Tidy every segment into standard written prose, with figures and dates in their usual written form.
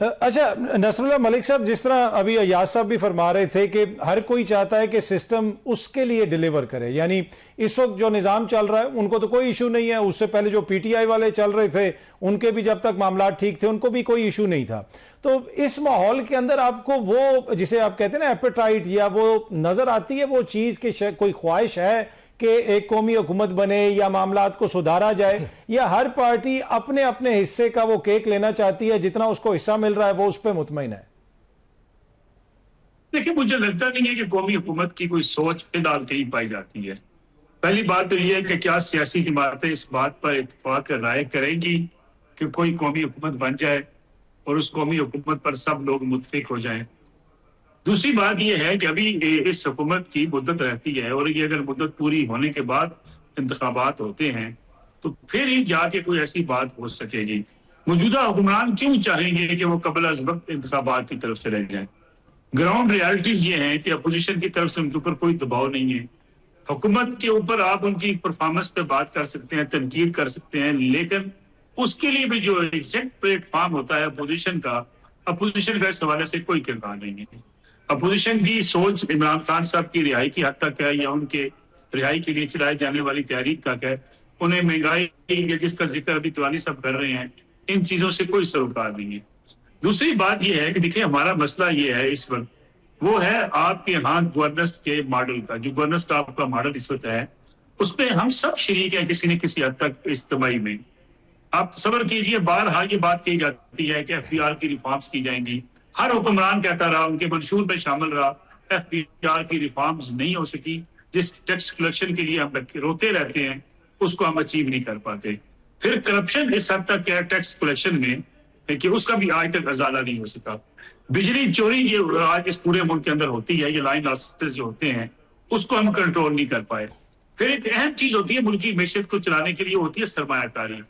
اچھا نصر اللہ ملک صاحب، جس طرح ابھی ایاز صاحب بھی فرما رہے تھے کہ ہر کوئی چاہتا ہے کہ سسٹم اس کے لیے ڈیلیور کرے، یعنی اس وقت جو نظام چل رہا ہے ان کو تو کوئی ایشو نہیں ہے، اس سے پہلے جو پی ٹی آئی والے چل رہے تھے ان کے بھی جب تک معاملات ٹھیک تھے ان کو بھی کوئی ایشو نہیں تھا. تو اس ماحول کے اندر آپ کو وہ جسے آپ کہتے ہیں نا ایپیٹائٹ، یا وہ نظر آتی ہے وہ چیز کہ کوئی خواہش ہے کہ ایک قومی حکومت بنے یا معاملات کو سدھارا جائے، یا ہر پارٹی اپنے اپنے حصے کا وہ کیک لینا چاہتی ہے، جتنا اس کو حصہ مل رہا ہے وہ اس پہ مطمئن ہے؟ دیکھیں مجھے لگتا نہیں ہے کہ قومی حکومت کی کوئی سوچ فی الحال کہیں پائی جاتی ہے. پہلی بات تو یہ ہے کہ کیا سیاسی جماعتیں اس بات پر اتفاق رائے کریں گی کہ کوئی قومی حکومت بن جائے اور اس قومی حکومت پر سب لوگ متفق ہو جائیں. دوسری بات یہ ہے کہ ابھی اس حکومت کی مدت رہتی ہے، اور یہ اگر مدت پوری ہونے کے بعد انتخابات ہوتے ہیں تو پھر ہی جا کے کوئی ایسی بات ہو سکے گی. موجودہ حکمران کیوں چاہیں گے کہ وہ قبل از وقت انتخابات کی طرف سے رہ جائیں؟ گراؤنڈ ریالٹیز یہ ہیں کہ اپوزیشن کی طرف سے ان کے اوپر کوئی دباؤ نہیں ہے. حکومت کے اوپر آپ ان کی پرفارمنس پہ بات کر سکتے ہیں، تنقید کر سکتے ہیں، لیکن اس کے لیے بھی جو ایگزیکٹ پلیٹ فارم ہوتا ہے اپوزیشن کا اس حوالے سے کوئی کردار نہیں ہے. اپوزیشن کی سوچ عمران خان صاحب کی رہائی کی حد تک ہے، یا ان کے رہائی کے لیے چلائے جانے والی تحریک تک ہے. انہیں مہنگائی جس کا ذکر ابھی توانی صاحب کر رہے ہیں، ان چیزوں سے کوئی سروکار نہیں ہے. دوسری بات یہ ہے کہ دیکھیں ہمارا مسئلہ یہ ہے اس وقت، وہ ہے آپ کے ہاں گورننس کے ماڈل کا. جو گورننس کا آپ کا ماڈل اس وقت ہے اس پہ ہم سب شریک ہیں کسی نہ کسی حد تک اجتماعی میں. آپ صبر کیجئے، بارہا یہ بات کہی جاتی ہے کہ ایف بی آر کی ریفارمز کی جائیں گی. ہر حکمران کہتا رہا، ان کے منشور میں شامل رہا، ایف بی آر کی ریفارمز نہیں ہو سکی. جس ٹیکس کلیکشن کے لیے ہم روتے رہتے ہیں اس کو ہم اچیو نہیں کر پاتے. پھر کرپشن اس حد تک ہے ٹیکس کلیکشن میں کہ اس کا بھی آج تک ازالہ نہیں ہو سکا. بجلی چوری یہ آج اس پورے ملک کے اندر ہوتی ہے، یہ لائن لاسز جو ہوتے ہیں اس کو ہم کنٹرول نہیں کر پائے. پھر ایک اہم چیز ہوتی ہے ملکی معیشت کو چلانے کے لیے، ہوتی ہے سرمایہ کاری.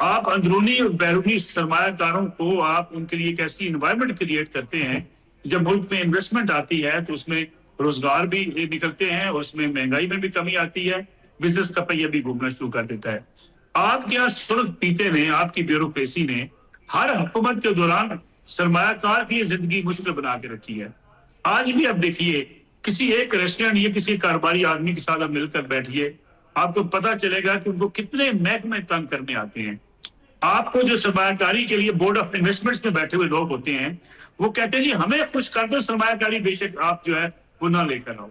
آپ اندرونی اور بیرونی سرمایہ کاروں کو آپ ان کے لیے ایک ایسی انوائرمنٹ کریٹ کرتے ہیں، جب ملک میں انویسٹمنٹ آتی ہے تو اس میں روزگار بھی نکلتے ہیں، اور اس میں مہنگائی میں بھی کمی آتی ہے، بزنس کا پہیہ بھی گھومنا شروع کر دیتا ہے. آپ کیا سرخ پیتے نے، آپ کی بیوروکریسی نے ہر حکومت کے دوران سرمایہ کار کی زندگی مشکل بنا کے رکھی ہے. آج بھی آپ دیکھیے کسی ایک ریسٹورینٹ یا کسی کاروباری آدمی کے ساتھ آپ مل کر بیٹھیے، آپ کو پتا چلے گا کہ ان کو کتنے محکمے تنگ کرنے آتے ہیں. آپ کو جو سرمایہ کاری کے لیے بورڈ آف انویسٹمنٹس میں بیٹھے ہوئے لوگ ہوتے ہیں وہ کہتے ہیں جی ہمیں خوش کر دو، سرمایہ کاری بے شک آپ جو ہے وہ نہ لے کر آؤ.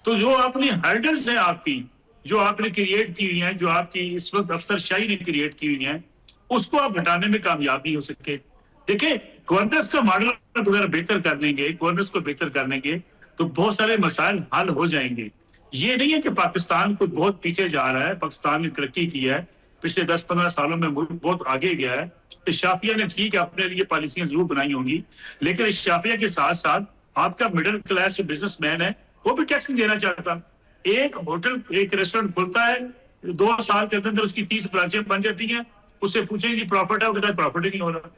تو جو اپنی ہرڈلز ہیں آپ کی، جو آپ نے کریٹ کی ہوئی ہیں، جو آپ کی اس وقت افسر شاہی نے کریٹ کی ہوئی ہیں، اس کو آپ ہٹانے میں کامیاب نہیں ہو سکے. دیکھیں گورننس کا ماڈل اگر بہتر کر لیں گے، گورننس کو بہتر کر لیں گے تو بہت سارے مسائل حل ہو جائیں گے. یہ نہیں ہے کہ پاکستان کو بہت پیچھے جا رہا ہے، پاکستان نے ترقی کی ہے، پچھلے 10-15 سالوں میں ملک بہت آگے گیا ہے. اشرافیہ نے ٹھیک ہے اپنے لیے پالیسیاں ضرور بنائی ہوں گی، لیکن اشرافیہ کے ساتھ ساتھ آپ کا مڈل کلاس جو بزنس مین ہے وہ بھی ٹیکس نہیں دینا چاہتا. ایک ہوٹل، ایک ریسٹورینٹ کھلتا ہے، 2 سال کے اندر اس کی 30 برانچیں بن جاتی ہیں. اس سے پوچھیں گے پروفٹ ہے، وہ کہتا ہے پروفٹ ہی نہیں ہو رہا.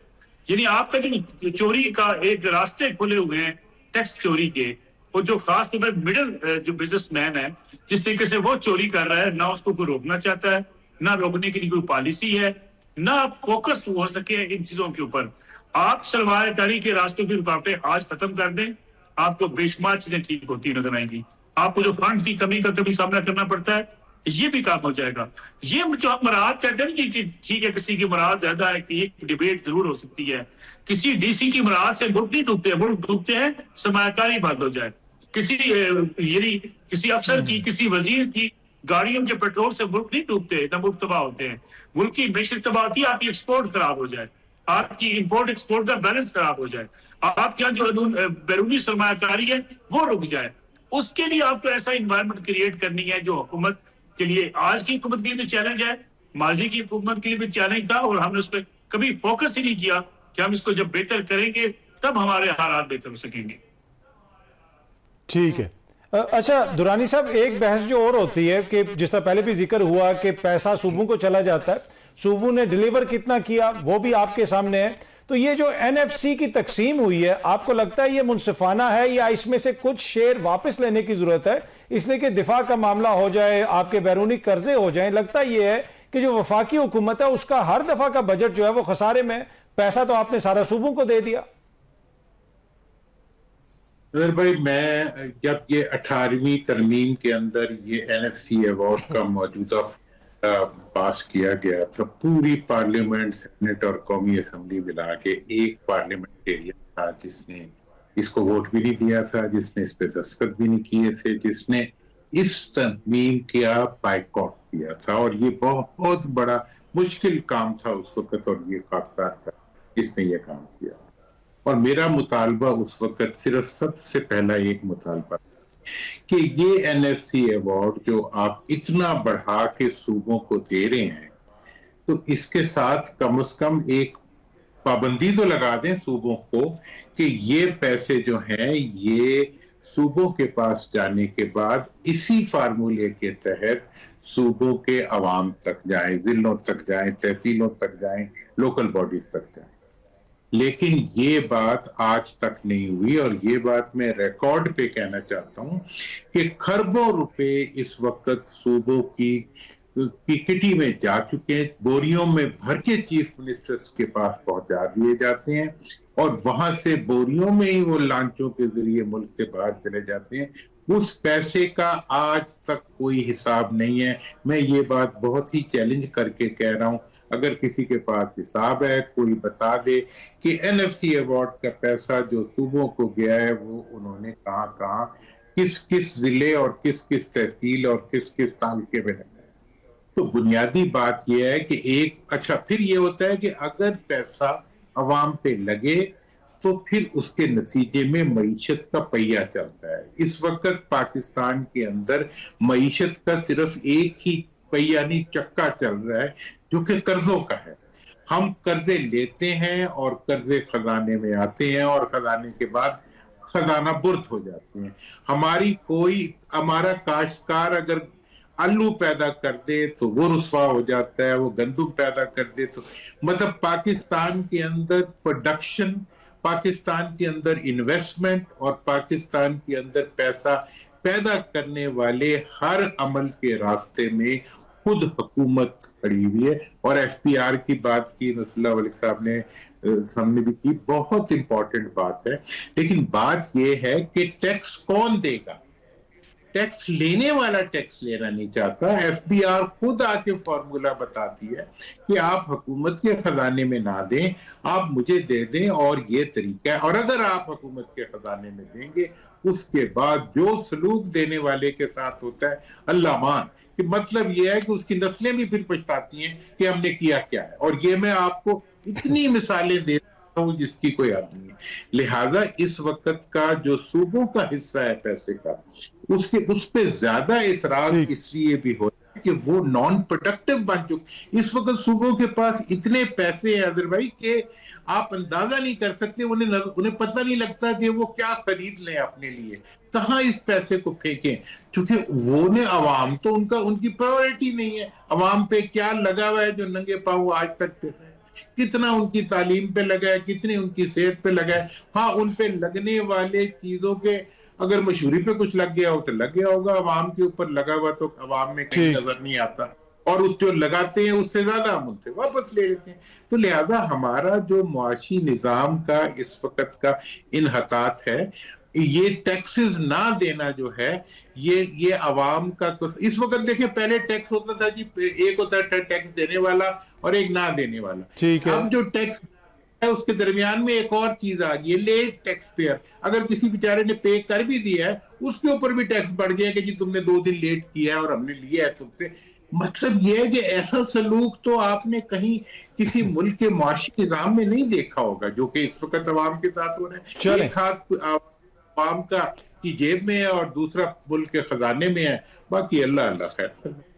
یعنی آپ کا جو چوری کا ایک راستے کھلے ہوئے ہیں ٹیکس چوری کے، اور جو خاص طور پر مڈل جو بزنس مین ہے جس طریقے سے وہ چوری کر رہا ہے، نہ اس کو کوئی روکنا چاہتا ہے، نہ روکنے کے لیے کوئی پالیسی ہے، نہ فوکس ہو سکے ان چیزوں کے اوپر. آپ سرمایہ کاری کے راستے کی رکاوٹیں آج ختم کر دیں، آپ کو بے شمار چیزیں ٹھیک ہوتی نظر آئیں گی. آپ کو جو فنڈز کی کمی کا کبھی سامنا کرنا پڑتا ہے یہ بھی کام ہو جائے گا. یہ جو ہم مراد کہتے ہیں کہ ٹھیک ہے کسی کی مراد زیادہ ہے کہ ایک ڈیبیٹ ضرور ہو سکتی ہے. کسی ڈی سی کی مراد سے ملک نہیں ڈوبتے، ملک ڈوبتے ہیں سرمایہ کاری بند ہو جائے. یعنی کسی افسر کی، کسی وزیر کی گاڑیوں کے پیٹرول سے ملک نہیں ڈوبتے، نہ ملک تباہ ہوتے ہیں. ملک کی معیشت تباہ ہوتی ہے، آپ کی ایکسپورٹ خراب ہو جائے، آپ کی امپورٹ ایکسپورٹ کا بیلنس خراب ہو جائے، آپ کے جو بیرونی سرمایہ کاری ہے وہ رک جائے. اس کے لیے آپ کو ایسا انوائرمنٹ کریٹ کرنی ہے جو حکومت کے لیے، آج کی حکومت کے لیے بھی چیلنج ہے، ماضی کی حکومت کے لیے بھی چیلنج تھا، اور ہم نے اس پہ کبھی فوکس ہی نہیں کیا کہ ہم اس کو جب بہتر کریں گے تب ہمارے حالات بہتر ہو سکیں گے. ٹھیک ہے. اچھا درانی صاحب، ایک بحث جو اور ہوتی ہے کہ جس طرح پہلے بھی ذکر ہوا کہ پیسہ صوبوں کو چلا جاتا ہے، صوبوں نے ڈیلیور کتنا کیا وہ بھی آپ کے سامنے ہے. تو یہ جو این ایف سی کی تقسیم ہوئی ہے، آپ کو لگتا ہے یہ منصفانہ ہے یا اس میں سے کچھ شیئر واپس لینے کی ضرورت ہے، اس لیے کہ دفاع کا معاملہ ہو جائے، آپ کے بیرونی قرضے ہو جائیں؟ لگتا یہ ہے کہ جو وفاقی حکومت ہے اس کا ہر دفعہ کا بجٹ جو ہے وہ خسارے میں، پیسہ تو آپ نے سارا صوبوں کو دے دیا. نظر بھائی، میں جب یہ 18ویں ترمیم کے اندر یہ NFC ایوارڈ کا موجودہ پاس کیا گیا تھا، پوری پارلیمنٹ، سینٹ اور قومی اسمبلی ملا کے ایک پارلیمنٹیرین تھا جس نے اس کو ووٹ بھی نہیں دیا تھا، جس نے اس پہ دستخط بھی نہیں کیے تھے، جس نے اس ترمیم کا بائیکاٹ کیا تھا، اور یہ بہت بڑا مشکل کام تھا اس وقت، اور یہ خاکسار تھا جس نے یہ کام کیا۔ اور میرا مطالبہ اس وقت صرف سب سے پہلا ایک مطالبہ کہ یہ NFC ایوارڈ جو آپ اتنا بڑھا کے صوبوں کو دے رہے ہیں، تو اس کے ساتھ کم از کم ایک پابندی تو لگا دیں صوبوں کو کہ یہ پیسے جو ہیں یہ صوبوں کے پاس جانے کے بعد اسی فارمولے کے تحت صوبوں کے عوام تک جائیں، ضلعوں تک جائیں، تحصیلوں تک جائیں، لوکل باڈیز تک جائیں۔ لیکن یہ بات آج تک نہیں ہوئی، اور یہ بات میں ریکارڈ پہ کہنا چاہتا ہوں کہ کھربوں روپے اس وقت صوبوں کی کٹی میں جا چکے ہیں، بوریوں میں بھر کے چیف منسٹرز کے پاس پہنچا دیے جاتے ہیں، اور وہاں سے بوریوں میں ہی وہ لانچوں کے ذریعے ملک سے باہر چلے جاتے ہیں۔ اس پیسے کا آج تک کوئی حساب نہیں ہے۔ میں یہ بات بہت ہی چیلنج کر کے کہہ رہا ہوں، اگر کسی کے پاس حساب ہے کوئی بتا دے کہ NFC ایوارڈ کا پیسہ جو صوبوں کو گیا ہے وہ انہوں نے کہاں کہاں، کس کس ضلع اور کس کس تحصیل اور کس کس تعلقے میں لگا ہے۔ تو بنیادی بات یہ ہے کہ اچھا پھر یہ ہوتا ہے کہ اگر پیسہ عوام پہ لگے تو پھر اس کے نتیجے میں معیشت کا پہیہ چلتا ہے۔ اس وقت پاکستان کے اندر معیشت کا صرف ایک ہی پہیہ نہیں، چکا چل رہا ہے جو کہ قرضوں کا ہے۔ ہم قرضے لیتے ہیں اور قرضے خزانے میں آتے ہیں، اور خزانے کے بعد خزانہ برد ہو جاتے ہیں۔ ہمارا کاشتکار اگر آلو پیدا کر دے تو وہ رسوا ہو جاتا ہے، وہ گندم پیدا کر دے تو مطلب پاکستان کے اندر پروڈکشن، پاکستان کے اندر انویسٹمنٹ اور پاکستان کے اندر پیسہ پیدا کرنے والے ہر عمل کے راستے میں خود حکومت کھڑی ہوئی ہے۔ اور FPR کی بات کی نصر اللہ ولی صاحب نے، ہم نے بھی کی، بہت امپورٹنٹ بات ہے، لیکن بات یہ ہے کہ ٹیکس کون دے گا؟ ٹیکس لینے والا ٹیکس لینا نہیں چاہتا۔ FBR خود آ کے فارمولا بتاتی ہے کہ آپ حکومت کے خزانے میں نہ دیں، آپ مجھے دے دیں، اور یہ طریقہ ہے۔ اور اگر آپ حکومت کے خزانے میں دیں گے، اس کے بعد جو سلوک دینے والے کے ساتھ ہوتا ہے اللہ مان، کہ مطلب یہ ہے کہ اس کی نسلیں بھی پھر پچھتاتی ہیں کہ ہم نے کیا کیا ہے۔ اور یہ میں آپ کو اتنی مثالیں دے ہوں جس کی کوئی حد نہیں ہے۔ لہٰذا اس وقت کا جو صوبوں کا حصہ ہے پیسے کا، اس پہ زیادہ اعتراض اس لیے بھی ہو رہا ہے کہ وہ نان پروڈکٹیو بن چکے۔ اس وقت صوبوں کے پاس اتنے پیسے ہیں عادل بھائی کہ آپ اندازہ نہیں کر سکتے، انہیں پتہ نہیں لگتا کہ وہ کیا خرید لیں اپنے لیے، کہاں اس پیسے کو پھینکیں، کیونکہ وہ نے عوام تو ان کی پرائورٹی نہیں ہے۔ عوام پہ کیا لگا ہوا ہے جو ننگے پاؤں آج تک پہ ہے، کتنا ان کی تعلیم پہ لگا ہے، کتنی ان کی صحت پہ لگا ہے۔ ہاں ان پہ لگنے والے چیزوں کے اگر مشہوری پہ کچھ لگ گیا ہو تو لگ گیا ہوگا، عوام کے اوپر لگا ہوا تو عوام میں کہیں نظر نہیں آتا، اور اس جو لگاتے ہیں اس سے زیادہ ہم ان سے واپس لے لیتے ہیں۔ تو لہذا ہمارا جو معاشی نظام کا اس وقت کا انحطاط ہے، یہ ٹیکسز نہ دینا جو ہے، یہ عوام کا اس وقت دیکھیں، پہلے ٹیکس ہوتا تھا جی، ایک ہوتا ہے ٹیکس دینے والا اور ایک نہ دینے والا۔ اب جو ٹیکس ہے اس کے درمیان میں ایک اور چیز آ گئی ہے، لیٹ ٹیکس پیئر۔ اگر کسی بیچارے نے پے کر بھی دیا ہے، اس کے اوپر بھی ٹیکس بڑھ گیا کہ جی تم نے 2 دن لیٹ کیا ہے اور ہم نے لیا ہے تم سے۔ مطلب یہ ہے کہ ایسا سلوک تو آپ نے کہیں کسی ملک کے معاشی نظام میں نہیں دیکھا ہوگا جو کہ اس وقت عوام کے ساتھ ہو رہا ہے۔ ایک ہاتھ عوام کا کی جیب میں ہے اور دوسرا ملک کے خزانے میں ہے، باقی اللہ خیر فرمائے۔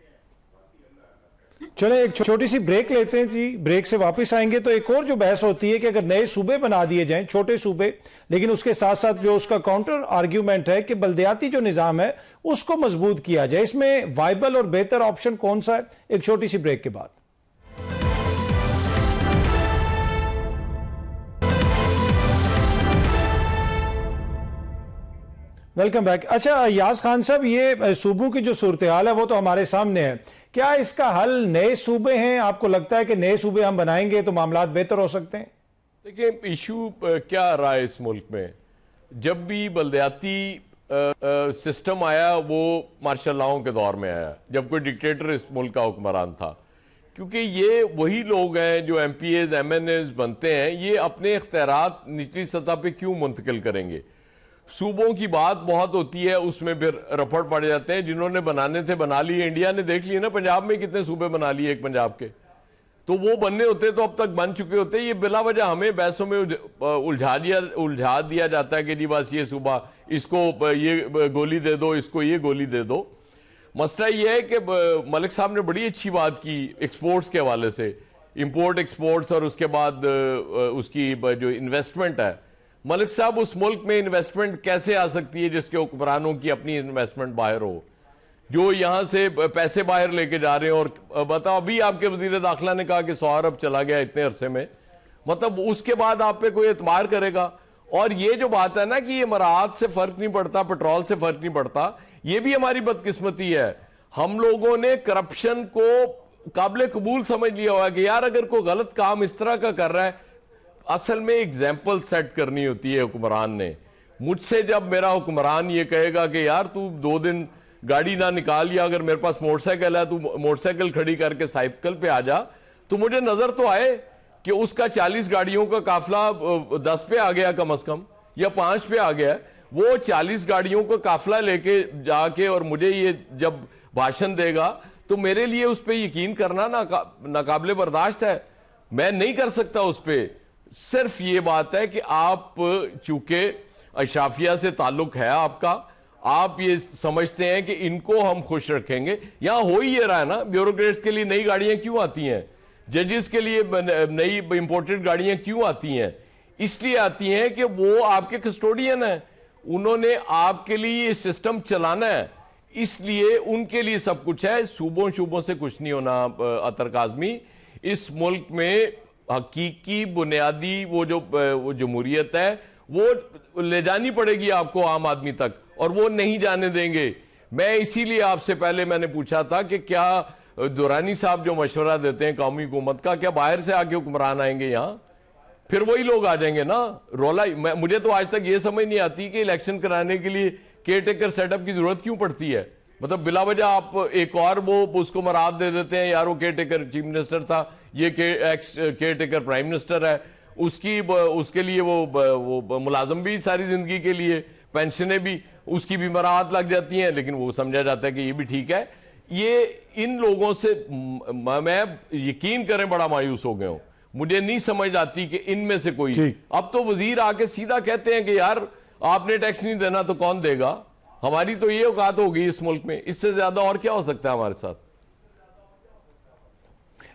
چلیں ایک چھوٹی سی بریک لیتے ہیں جی، بریک سے واپس آئیں گے تو ایک اور جو بحث ہوتی ہے کہ اگر نئے صوبے بنا دیے جائیں، چھوٹے صوبے، لیکن اس کے ساتھ ساتھ جو اس کا کاؤنٹر آرگیومنٹ ہے کہ بلدیاتی جو نظام ہے اس کو مضبوط کیا جائے، اس میں وائبل اور بہتر آپشن کون سا ہے؟ ایک چھوٹی سی بریک کے بعد۔ Welcome back. اچھا ایاز خان صاحب، یہ صوبوں کی جو صورتحال ہے وہ تو ہمارے سامنے ہے، کیا اس کا حل نئے صوبے ہیں؟ آپ کو لگتا ہے کہ نئے صوبے ہم بنائیں گے تو معاملات بہتر ہو سکتے ہیں؟ دیکھیں ایشو کیا رہا ہے اس ملک میں، جب بھی بلدیاتی سسٹم آیا وہ مارشل لاؤں کے دور میں آیا، جب کوئی ڈکٹیٹر اس ملک کا حکمران تھا، کیونکہ یہ وہی لوگ ہیں جو MPAs MNAs بنتے ہیں، یہ اپنے اختیارات نچلی سطح پہ کیوں منتقل کریں گے؟ صوبوں کی بات بہت ہوتی ہے، اس میں پھر رپڑ پڑ جاتے ہیں، جنہوں نے بنانے تھے بنا لیے۔ انڈیا نے دیکھ لیے نا پنجاب میں کتنے صوبے بنا لیے ایک پنجاب کے، تو وہ بننے ہوتے تو اب تک بن چکے ہوتے۔ یہ بلا وجہ ہمیں بحثوں میں الجھا دیا جاتا ہے کہ جی بس یہ صوبہ، اس کو یہ گولی دے دو، اس کو یہ گولی دے دو۔ مسئلہ یہ ہے کہ ملک صاحب نے بڑی اچھی بات کی ایکسپورٹس کے حوالے سے، امپورٹ ایکسپورٹس، اور اس کے بعد اس کی جو انویسٹمنٹ ہے۔ ملک صاحب اس ملک میں انویسٹمنٹ کیسے آ سکتی ہے جس کے حکمرانوں کی اپنی انویسٹمنٹ باہر ہو، جو یہاں سے پیسے باہر لے کے جا رہے ہیں؟ اور بتاؤ، ابھی آپ کے وزیر داخلہ نے کہا کہ 100 ارب چلا گیا اتنے عرصے میں، مطلب اس کے بعد آپ پہ کوئی اعتبار کرے گا؟ اور یہ جو بات ہے نا کہ یہ مراعات سے فرق نہیں پڑتا، پیٹرول سے فرق نہیں پڑتا، یہ بھی ہماری بدقسمتی ہے۔ ہم لوگوں نے کرپشن کو قابل قبول سمجھ لیا ہوا کہ یار اگر کوئی غلط کام اس طرح کا کر رہا ہے، اصل میں ایگزامپل سیٹ کرنی ہوتی ہے حکمران نے۔ مجھ سے جب میرا حکمران یہ کہے گا کہ یار تو 2 دن گاڑی نہ نکال، یا اگر میرے پاس موٹر سائیکل ہے تو موٹر سائیکل کھڑی کر کے سائیکل پہ آ جا، تو مجھے نظر تو آئے کہ اس کا 40 گاڑیوں کا قافلہ 10 پہ آ گیا کم از کم، یا 5 پہ آ گیا۔ وہ 40 گاڑیوں کا قافلہ لے کے جا کے اور مجھے یہ جب بھاشن دے گا تو میرے لیے اس پہ یقین کرنا ناقابل برداشت ہے۔ میں نہیں کر سکتا اس پہ۔ صرف یہ بات ہے کہ آپ چونکہ اشرافیہ سے تعلق ہے آپ کا، آپ یہ سمجھتے ہیں کہ ان کو ہم خوش رکھیں گے۔ یہاں ہو ہی یہ رہا ہے نا، بیوروکریٹس کے لیے نئی گاڑیاں کیوں آتی ہیں؟ ججز کے لیے نئی امپورٹڈ گاڑیاں کیوں آتی ہیں؟ اس لیے آتی ہیں کہ وہ آپ کے کسٹوڈین ہیں، انہوں نے آپ کے لیے یہ سسٹم چلانا ہے، اس لیے ان کے لیے سب کچھ ہے۔ صوبوں سے کچھ نہیں ہونا عطر کاظمی۔ اس ملک میں حقیقی بنیادی وہ جو جمہوریت ہے وہ لے جانی پڑے گی آپ کو عام آدمی تک، اور وہ نہیں جانے دیں گے۔ میں اسی لیے آپ سے پہلے میں نے پوچھا تھا کہ کیا دورانی صاحب جو مشورہ دیتے ہیں قومی حکومت کا، کیا باہر سے آگے حکمران آئیں گے یہاں؟ پھر وہی لوگ آ جائیں گے نا۔ رولا مجھے تو آج تک یہ سمجھ نہیں آتی کہ الیکشن کرانے کے لیے کیئر ٹیکر سیٹ اپ کی ضرورت کیوں پڑتی ہے؟ مطلب بلا وجہ آپ ایک اور وہ اس کو مراد دے دیتے ہیں، یار وہ کیئر ٹیکر چیف منسٹر تھا، یہ کیئر ٹیکر پرائم منسٹر ہے، اس کے لیے وہ ملازم بھی ساری زندگی کے لیے، پینشنیں بھی اس کی بھی مراعات لگ جاتی ہیں، لیکن وہ سمجھا جاتا ہے کہ یہ بھی ٹھیک ہے۔ یہ ان لوگوں سے میں یقین کریں بڑا مایوس ہو گئے ہوں۔ مجھے نہیں سمجھ آتی کہ ان میں سے کوئی، اب تو وزیر آ کے سیدھا کہتے ہیں کہ یار آپ نے ٹیکس نہیں دینا تو کون دے گا؟ ہماری تو یہ اوقات ہوگی اس ملک میں، اس سے زیادہ اور کیا ہو سکتا ہے ہمارے ساتھ؟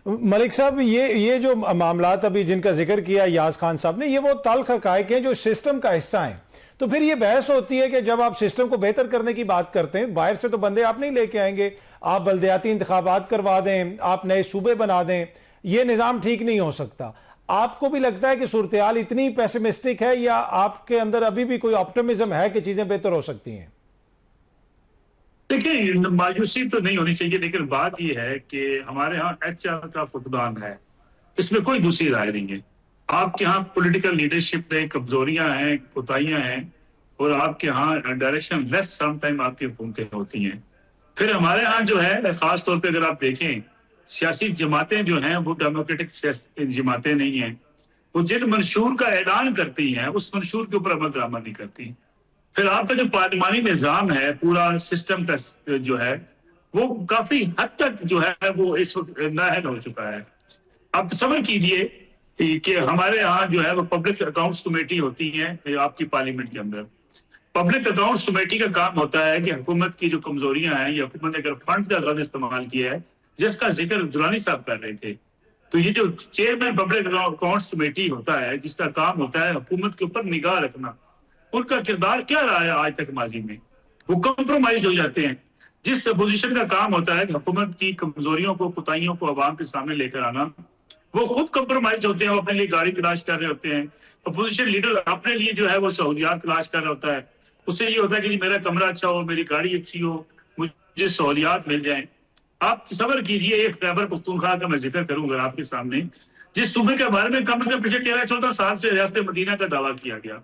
ملک صاحب، یہ جو معاملات ابھی جن کا ذکر کیا یاز خان صاحب نے، یہ وہ تلخ حقائق ہیں جو سسٹم کا حصہ ہیں۔ تو پھر یہ بحث ہوتی ہے کہ جب آپ سسٹم کو بہتر کرنے کی بات کرتے ہیں، باہر سے تو بندے آپ نہیں لے کے آئیں گے، آپ بلدیاتی انتخابات کروا دیں، آپ نئے صوبے بنا دیں، یہ نظام ٹھیک نہیں ہو سکتا۔ آپ کو بھی لگتا ہے کہ صورتحال اتنی پیسمسٹک ہے، یا آپ کے اندر ابھی بھی کوئی آپٹیمزم ہے کہ چیزیں بہتر ہو سکتی ہیں؟ دیکھیں، مایوسی تو نہیں ہونی چاہیے، لیکن بات یہ ہے کہ ہمارے ہاں ایچ آر کا فقدان ہے، اس میں کوئی دوسری رائے نہیں ہے۔ آپ کے ہاں پولیٹیکل لیڈرشپ میں کمزوریاں ہیں، کوتاہیاں ہیں، اور آپ کے ہاں ڈائریکشن لیس سم ٹائم آپ کی حکومتیں ہوتی ہیں۔ پھر ہمارے ہاں جو ہے خاص طور پہ اگر آپ دیکھیں، سیاسی جماعتیں جو ہیں وہ ڈیموکریٹک جماعتیں نہیں ہیں، وہ جن منشور کا اعلان کرتی ہیں اس منشور کے اوپر عمل درآمد نہیں کرتی۔ پھر آپ کا جو پارلیمانی نظام ہے، پورا سسٹم کا جو ہے وہ کافی حد تک جو ہے وہ اس وقت نااہل ہو چکا ہے۔ آپ تصور کیجئے کہ ہمارے ہاں جو ہے وہ پبلک اکاؤنٹس کمیٹی ہوتی ہیں آپ کی پارلیمنٹ کے اندر۔ پبلک اکاؤنٹس کمیٹی کا کام ہوتا ہے کہ حکومت کی جو کمزوریاں ہیں، یا حکومت نے اگر فنڈز کا غلط استعمال کیا ہے، جس کا ذکر درانی صاحب کر رہے تھے، تو یہ جو چیئرمین پبلک اکاؤنٹس کمیٹی ہوتا ہے، جس کا کام ہوتا ہے حکومت کے اوپر نگاہ رکھنا، ان کا کردار کیا رہا ہے آج تک ماضی میں؟ وہ کمپرومائز ہو جاتے ہیں۔ جس اپوزیشن کا کام ہوتا ہے کہ حکومت کی کمزوریوں کو، کوتاہیوں کو عوام کے سامنے لے کر آنا، وہ خود کمپرومائز ہوتے ہیں، وہ اپنے لیے گاڑی تلاش کر رہے ہوتے ہیں۔ اپوزیشن لیڈر اپنے لیے جو ہے وہ سہولیات تلاش کر رہا ہوتا ہے، اس سے یہ ہوتا ہے کہ میرا کمرہ اچھا ہو، میری گاڑی اچھی ہو، مجھے سہولیات مل جائیں۔ آپ تصور کیجئے، ایک خیبر پختونخوا کا میں ذکر کروں گا آپ کے سامنے، جس صوبے کے بارے میں کم از کم پچھلے 13-14 سال سے ریاست مدینہ کا دعویٰ کیا گیا،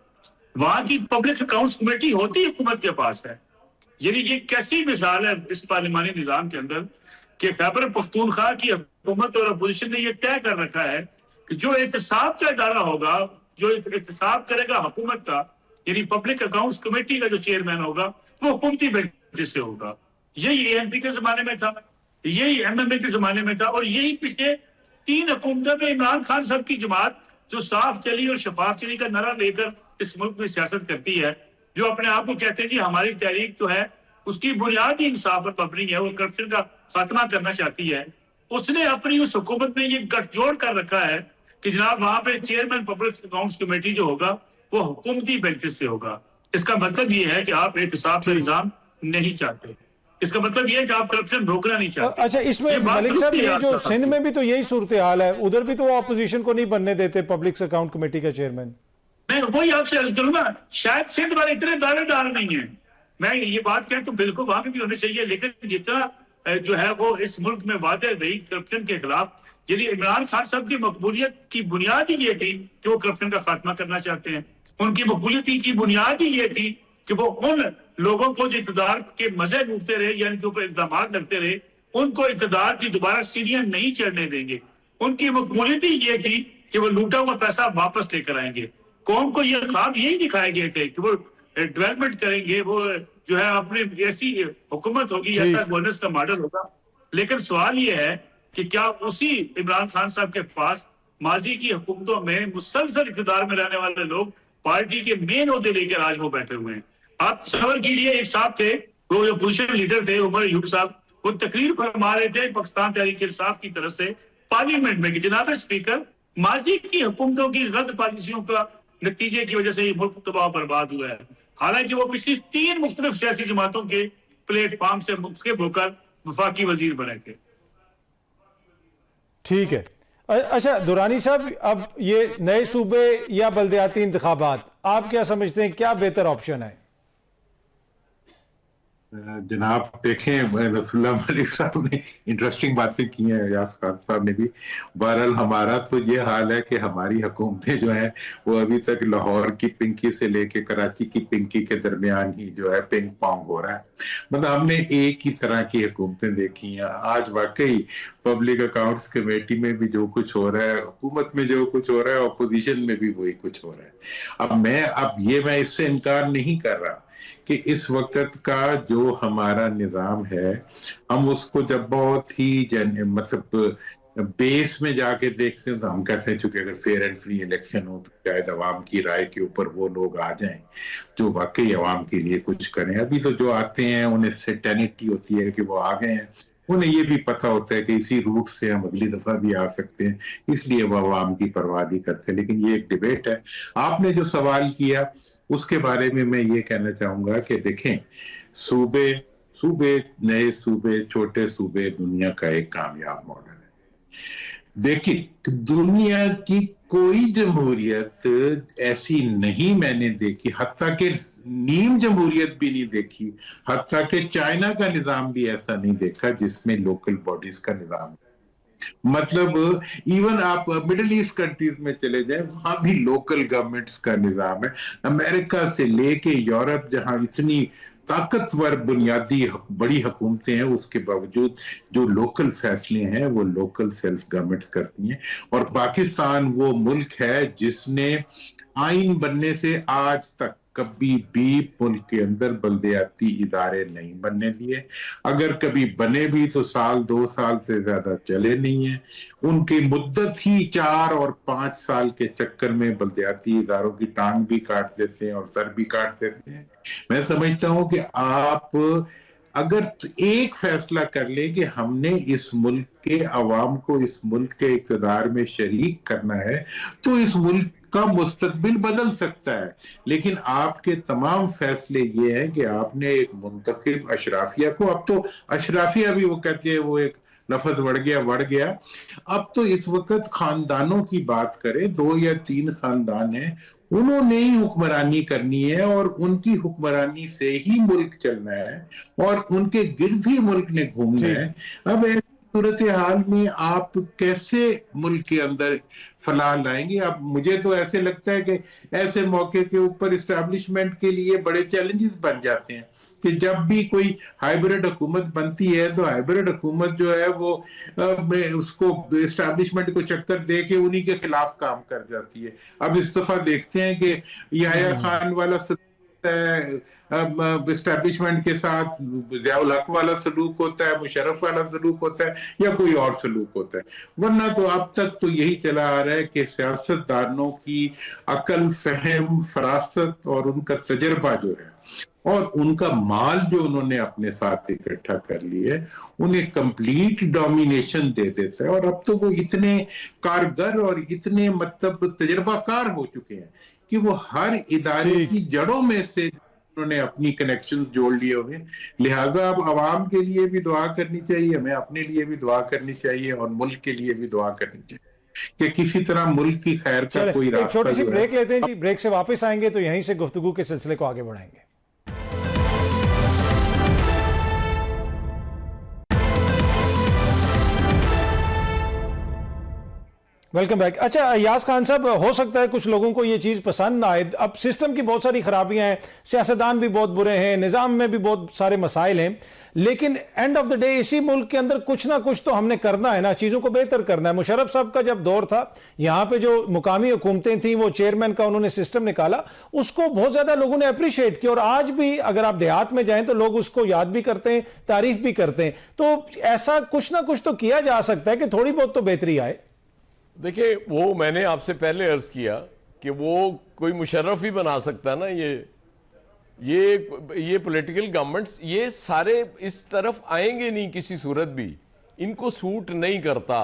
وہاں کی پبلک اکاؤنٹس کمیٹی ہوتی حکومت کے پاس ہے. یعنی یہ کیسی مثال ہے اس پارلیمانی نظام کے اندر کہ خیبر پختونخوا کی حکومت اور اپوزیشن نے یہ طے کر رکھا ہے کہ جو احتساب کا ادارہ ہوگا، جو احتساب کرے گا حکومت کا، یعنی پبلک اکاؤنٹس کمیٹی کا جو چیئرمین ہوگا وہ حکومتی بینچ سے ہوگا. یہی اے این پی کے زمانے میں تھا، یہی ایم ایم اے کے زمانے میں تھا، اور یہی پچھلے 3 حکومتوں میں عمران خان صاحب کی جماعت جو صاف چلی اور شفاف چلی کا نعرہ لے کر اس ملک میں سیاست کرتی ہے، جو اپنے آپ کو کہتے ہیں جی ہماری تحریک تو ہے، اس کی بنیاد ہی انصاف پر مبنی ہے، وہ کرپشن کا خاتمہ کرنا چاہتی ہے. اس نے اپنی اس حکومت میں یہ گٹھ جوڑ کر رکھا ہے کہ جناب وہاں پہ چیئرمین پبلک اکاؤنٹس کمیٹی جو ہوگا وہ حکومتی بینچز سے ہوگا. اس کا مطلب یہ ہے کہ آپ احتساب کا نظام نہیں چاہتے، اس کا مطلب یہ ہے کہ آپ کرپشن روکنا نہیں چاہتے. اچھا، اس میں ملک صاحب یہ جو سندھ میں بھی تو یہی صورتحال ہے، ادھر بھی تو وہ اپوزیشن کو نہیں بننے دیتے پبلک اکاؤنٹ کمیٹی کا چیئرمین. میں وہی آپ سے عرض کروں گا، شاید سندھ والے اتنے دعوے دار نہیں ہیں. میں یہ بات کہوں تو بالکل وہاں پہ بھی ہونے چاہیے، لیکن جتنا جو ہے وہ اس ملک میں واضح رہی کرپشن کے خلاف، یعنی عمران خان صاحب کی مقبولیت کی بنیاد ہی یہ تھی کہ وہ کرپشن کا خاتمہ کرنا چاہتے ہیں. ان کی مقبولیت کی بنیاد ہی یہ تھی کہ وہ ان لوگوں کو جو اقتدار کے مزے لوٹتے رہے، یعنی جو الزامات لگتے رہے، ان کو اقتدار کی دوبارہ سیڑھیاں نہیں چڑھنے دیں گے. ان کی مقبولیت ہی یہ تھی کہ وہ لوٹا ہوا پیسہ واپس لے کر آئیں گے. قوم کو یہ خواب یہی دکھائے گئے تھے کہ وہ ڈیولپمنٹ کریں گے، وہ جو ہے اپنی ایسی حکومت ہوگی، ایسا گورننس کا ماڈل ہوگا. لیکن سوال یہ ہے کہ کیا اسی عمران خان صاحب کے پاس ماضی کی حکومتوں میں مسلسل اقتدار میں رہنے والے لوگ پارٹی کے مین عہدے لے کر آج وہ بیٹھے ہوئے ہیں. آپ تصور کیجیے، ایک صاحب تھے وہ جو اپوزیشن لیڈر تھے عمر ایوب صاحب، وہ تقریر فرما رہے تھے پاکستان تحریک انصاف کی طرف سے پارلیمنٹ میں کہ جناب اسپیکر، ماضی کی حکومتوں کی غلط پالیسیوں کا نتیجے کی وجہ سے یہ ملک تباہ برباد ہوا ہے. حالانکہ وہ پچھلی 3 مختلف سیاسی جماعتوں کے پلیٹ فارم سے منتخب ہو کر وفاقی وزیر بنے تھے. ٹھیک ہے. اچھا درانی صاحب، اب یہ نئے صوبے یا بلدیاتی انتخابات، آپ کیا سمجھتے ہیں کیا بہتر آپشن ہے؟ جناب دیکھیں، رسول اللہ ملک صاحب نے انٹرسٹنگ باتیں کی ہیں، ایاز خان صاحب نے بھی. بہرحال ہمارا تو یہ حال ہے کہ ہماری حکومتیں جو ہیں وہ ابھی تک لاہور کی پنکی سے لے کے کراچی کی پنکی کے درمیان ہی جو ہے پنگ پونگ ہو رہا ہے. مطلب ہم نے ایک ہی طرح کی حکومتیں دیکھی ہیں. آج واقعی پبلک اکاؤنٹس کمیٹی میں بھی جو کچھ ہو رہا ہے، حکومت میں جو کچھ ہو رہا ہے، اپوزیشن میں بھی وہی کچھ ہو رہا ہے. اب اس سے انکار نہیں کر رہا کہ اس وقت کا جو ہمارا نظام ہے، ہم اس کو جب بہت ہی مطلب بیس میں جا کے دیکھتے ہیں تو ہم کہتے ہیں چونکہ اگر فیئر اینڈ فری الیکشن ہو تو شاید عوام کی رائے کے اوپر وہ لوگ آ جائیں جو واقعی عوام کے لیے کچھ کریں. ابھی تو جو آتے ہیں انہیں سرٹینٹی ہوتی ہے کہ وہ آ گئے ہیں، انہیں یہ بھی پتہ ہوتا ہے کہ اسی روٹ سے ہم اگلی دفعہ بھی آ سکتے ہیں، اس لیے وہ عوام کی پرواہ نہیں کرتے. لیکن یہ ایک ڈیبیٹ ہے. آپ نے جو سوال کیا اس کے بارے میں یہ کہنا چاہوں گا کہ دیکھیں، صوبے، نئے صوبے، چھوٹے صوبے دنیا کا ایک کامیاب ماڈل ہے. دیکھیں، دنیا کی کوئی جمہوریت ایسی نہیں میں نے دیکھی، حتیٰ کہ نیم جمہوریت بھی نہیں دیکھی، حتیٰ کہ چائنا کا نظام بھی ایسا نہیں دیکھا جس میں لوکل باڈیز کا نظام ہے. مطلب ایون آپ مڈل ایسٹ کنٹریز میں چلے جائیں، وہاں بھی لوکل گورنمنٹس کا نظام ہے. امریکہ سے لے کے یورپ جہاں اتنی طاقتور بنیادی بڑی حکومتیں ہیں، اس کے باوجود جو لوکل فیصلے ہیں وہ لوکل سیلف گورنمنٹس کرتی ہیں. اور پاکستان وہ ملک ہے جس نے آئین بننے سے آج تک کبھی بھی ملک کے اندر بلدیاتی ادارے نہیں بننے دیے. اگر کبھی بنے بھی تو 2 سال سے زیادہ چلے نہیں ہیں. ان کی مدت ہی 4 اور 5 سال کے چکر میں بلدیاتی اداروں کی ٹانگ بھی کاٹ دیتے ہیں اور سر بھی کاٹ دیتے ہیں. میں سمجھتا ہوں کہ آپ اگر ایک فیصلہ کر لیں کہ ہم نے اس ملک کے عوام کو اس ملک کے اقتدار میں شریک کرنا ہے تو اس ملک کا مستقبل بدل سکتا ہے. لیکن آپ کے تمام فیصلے یہ ہیں کہ آپ نے ایک منتخب اشرافیہ کو، اب تو اشرافیہ بھی وہ کہتے ہیں، وہ ایک لفظ بڑھ گیا. اب تو اس وقت خاندانوں کی بات کریں، 2 یا 3 خاندان ہیں، انہوں نے ہی حکمرانی کرنی ہے اور ان کی حکمرانی سے ہی ملک چلنا ہے اور ان کے گرد ہی ملک نے گھومنا ہے. اب صورتحال میں آپ کیسے ملک کے اندر فلاح لائیں گے؟ اب مجھے تو ایسے لگتا ہے کہ ایسے موقع کے اوپر اسٹیبلشمنٹ کے لیے بڑے چیلنجز بن جاتے ہیں کہ جب بھی کوئی ہائیبریڈ حکومت بنتی ہے تو ہائیبریڈ حکومت جو ہے وہ اس کو اسٹیبلشمنٹ کو چکر دے کے انہی کے خلاف کام کر جاتی ہے. اب اس دفعہ دیکھتے ہیں کہ یحییٰ خان والا اسٹیبلشمنٹ کے ساتھ ضیاء الحق والا سلوک ہوتا ہے, مشرف والا سلوک ہوتا ہے, یا کوئی اور سلوک ہوتا ہے. ورنہ تو اب تک تو یہی چلا آ رہا ہے کہ سیاستدانوں کی عقل, فہم, فراست اور ان کا تجربہ جو ہے اور ان کا مال جو انہوں نے اپنے ساتھ اکٹھا کر لی ہے, انہیں کمپلیٹ ڈومینیشن دے دیتا ہے. اور اب تو وہ اتنے کارگر اور اتنے مطلب تجربہ کار ہو چکے ہیں کہ وہ ہر ادارے کی جڑوں میں سے انہوں نے اپنی کنیکشن جوڑ لیے ہوئے. لہٰذا اب عوام کے لیے بھی دعا کرنی چاہیے, ہمیں اپنے لیے بھی دعا کرنی چاہیے, اور ملک کے لیے بھی دعا کرنی چاہیے کہ کسی طرح ملک کی خیر کا کوئی راستہ. چھوٹی سی بریک لیتے ہیں جی, بریک سے واپس آئیں گے تو یہیں سے گفتگو کے سلسلے کو آگے بڑھائیں گے. Welcome back. اچھا ایاز خان صاحب, ہو سکتا ہے کچھ لوگوں کو یہ چیز پسند نہ آئے. اب سسٹم کی بہت ساری خرابیاں ہیں, سیاستدان بھی بہت برے ہیں, نظام میں بھی بہت سارے مسائل ہیں, لیکن اینڈ آف دا ڈے اسی ملک کے اندر کچھ نہ کچھ تو ہم نے کرنا ہے نا, چیزوں کو بہتر کرنا ہے. مشرف صاحب کا جب دور تھا, یہاں پہ جو مقامی حکومتیں تھیں وہ چیئرمین کا انہوں نے سسٹم نکالا, اس کو بہت زیادہ لوگوں نے اپریشیٹ کیا, اور آج بھی اگر آپ دیہات میں جائیں تو لوگ اس کو یاد بھی کرتے ہیں, تعریف بھی کرتے ہیں. تو ایسا کچھ نہ کچھ تو کیا جا سکتا ہے کہ تھوڑی بہت تو بہتری آئے. دیکھیں, وہ میں نے آپ سے پہلے عرض کیا کہ وہ کوئی مشرف ہی بنا سکتا ہے نا. یہ پولیٹیکل گورنمنٹس یہ سارے اس طرف آئیں گے نہیں کسی صورت بھی, ان کو سوٹ نہیں کرتا.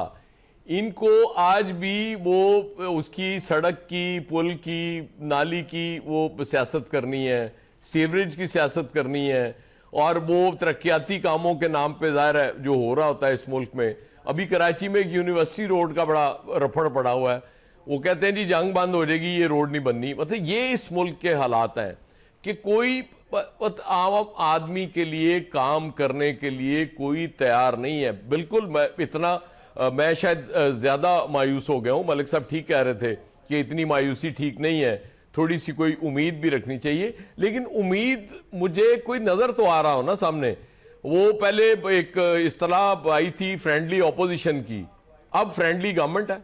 ان کو آج بھی وہ اس کی سڑک کی, پل کی, نالی کی وہ سیاست کرنی ہے, سیوریج کی سیاست کرنی ہے, اور وہ ترقیاتی کاموں کے نام پہ ظاہر ہے جو ہو رہا ہوتا ہے اس ملک میں. ابھی کراچی میں ایک یونیورسٹی روڈ کا بڑا رفڑ پڑا ہوا ہے, وہ کہتے ہیں جی جنگ بند ہو جائے گی, یہ روڈ نہیں بننی. مطلب یہ اس ملک کے حالات ہیں کہ کوئی عام آدمی کے لیے کام کرنے کے لیے کوئی تیار نہیں ہے. بالکل میں شاید زیادہ مایوس ہو گیا ہوں. ملک صاحب ٹھیک کہہ رہے تھے کہ اتنی مایوسی ٹھیک نہیں ہے, تھوڑی سی کوئی امید بھی رکھنی چاہیے. لیکن امید مجھے کوئی نظر تو آ رہا ہو نا سامنے. وہ پہلے ایک اصطلاح آئی تھی فرینڈلی اپوزیشن کی, اب فرینڈلی گورنمنٹ ہے.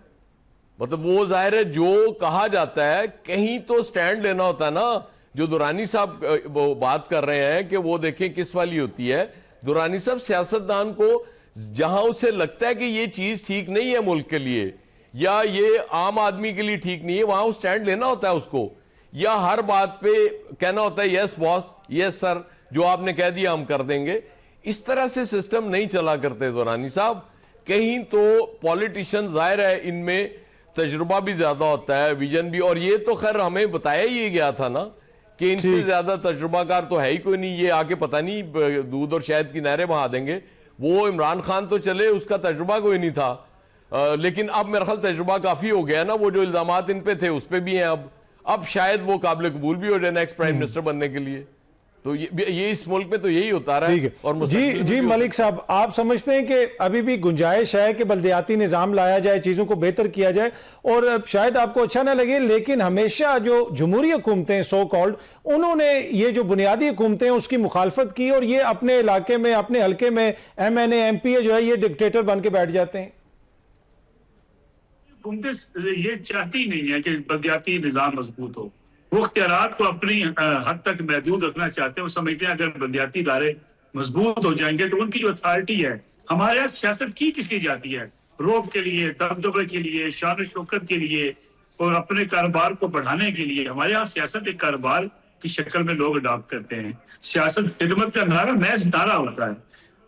مطلب وہ ظاہر ہے جو کہا جاتا ہے کہیں تو سٹینڈ لینا ہوتا ہے نا. جو دورانی صاحب وہ بات کر رہے ہیں کہ وہ دیکھیں کس والی ہوتی ہے. دورانی صاحب سیاستدان کو جہاں اسے لگتا ہے کہ یہ چیز ٹھیک نہیں ہے ملک کے لیے, یا یہ عام آدمی کے لیے ٹھیک نہیں ہے, وہاں وہ سٹینڈ لینا ہوتا ہے اس کو, یا ہر بات پہ کہنا ہوتا ہے یس باس, یس سر, جو آپ نے کہہ دیا ہم کر دیں گے. اس طرح سے سسٹم نہیں چلا کرتے دورانی صاحب. کہیں تو پولیٹیشین ظاہر ہے ان میں تجربہ بھی زیادہ ہوتا ہے, ویژن بھی, اور یہ تو خیر ہمیں بتایا ہی گیا تھا نا کہ ان سے زیادہ تجربہ کار تو ہے ہی کوئی نہیں. یہ آگے پتہ نہیں دودھ اور شہد کی نہریں بہا دیں گے. وہ عمران خان تو چلے, اس کا تجربہ کوئی نہیں تھا, لیکن اب میرا خیال تجربہ کافی ہو گیا نا. وہ جو الزامات ان پہ تھے اس پہ بھی ہیں, اب شاید وہ قابل قبول بھی ہو جائے نیکسٹ پرائم منسٹر بننے کے لیے. تو یہ اس ملک میں تو یہی ہوتا رہا ہے. اور جی ملک صاحب, آپ سمجھتے ہیں کہ ابھی بھی گنجائش ہے کہ بلدیاتی نظام لایا جائے, چیزوں کو بہتر کیا جائے؟ اور شاید آپ کو اچھا نہ لگے, لیکن ہمیشہ جو جمہوری حکومتیں سو کالڈ, انہوں نے یہ جو بنیادی حکومتیں اس کی مخالفت کی, اور یہ اپنے علاقے میں, اپنے حلقے میں ایم این اے, ایم پی اے جو ہے یہ ڈکٹیٹر بن کے بیٹھ جاتے ہیں. حکومتیں یہ چاہتی نہیں ہے کہ بلدیاتی نظام مضبوط ہو. وہ اختیارات کو اپنی حد تک محدود رکھنا چاہتے ہیں. وہ سمجھتے ہیں اگر بلدیاتی ادارے مضبوط ہو جائیں گے تو ان کی جو اتھارٹی ہے, ہمارے یہاں سیاست کس لیے جاتی ہے؟ روب کے لیے, دبدبے کے لیے, شان و شوکت کے لیے, اور اپنے کاروبار کو بڑھانے کے لیے. ہمارے یہاں سیاست ایک کاروبار کی شکل میں لوگ اڈاپٹ کرتے ہیں. سیاست خدمت کا نعرہ محض نعرہ ہوتا ہے.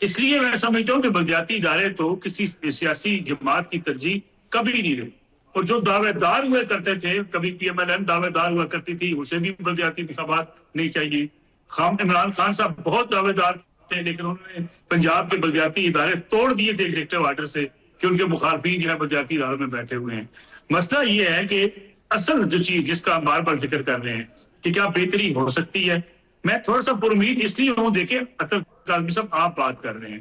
اس لیے میں سمجھتا ہوں کہ بلدیاتی ادارے تو کسی سیاسی جماعت کی ترجیح کبھی نہیں رہی. اور جو دعوے دار ہوئے کرتے تھے, کبھی پی ایم ایل این دعوے دار ہوا کرتی تھی, اسے بھی بلدیاتی انتخابات نہیں چاہیے. عمران خان صاحب بہت دعوے دار تھے, لیکن انہوں نے پنجاب کے بلدیاتی ادارے توڑ دیے تھے ایگزیکٹو آرڈر سے, کہ ان کے مخالفین جو ہے بلدیاتی اداروں میں بیٹھے ہوئے ہیں. مسئلہ یہ ہے کہ اصل جو چیز جس کا ہم بار بار ذکر کر رہے ہیں کہ کیا بہتری ہو سکتی ہے, میں تھوڑا سا پر امید اس لیے ہوں. دیکھیں اطہر کاظمی صاحب, آپ بات کر رہے ہیں,